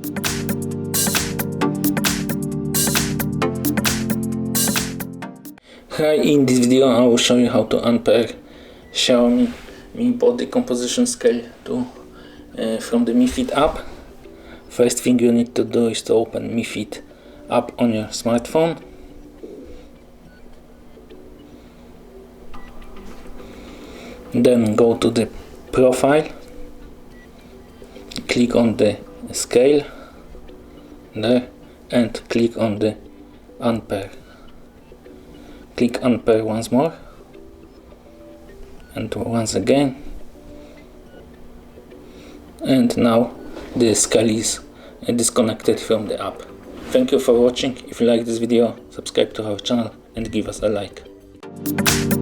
Hi, in this video I will show you how to unpair Xiaomi Mi body composition scale from the Mi Fit app. First thing you need to do is to open Mi Fit app on your smartphone. Then go to the profile, click on the scale there and click on the unpair. Click unpair once more and once again, and now the scale is disconnected from the app. Thank you for watching. If you like this video, subscribe to our channel and give us a like.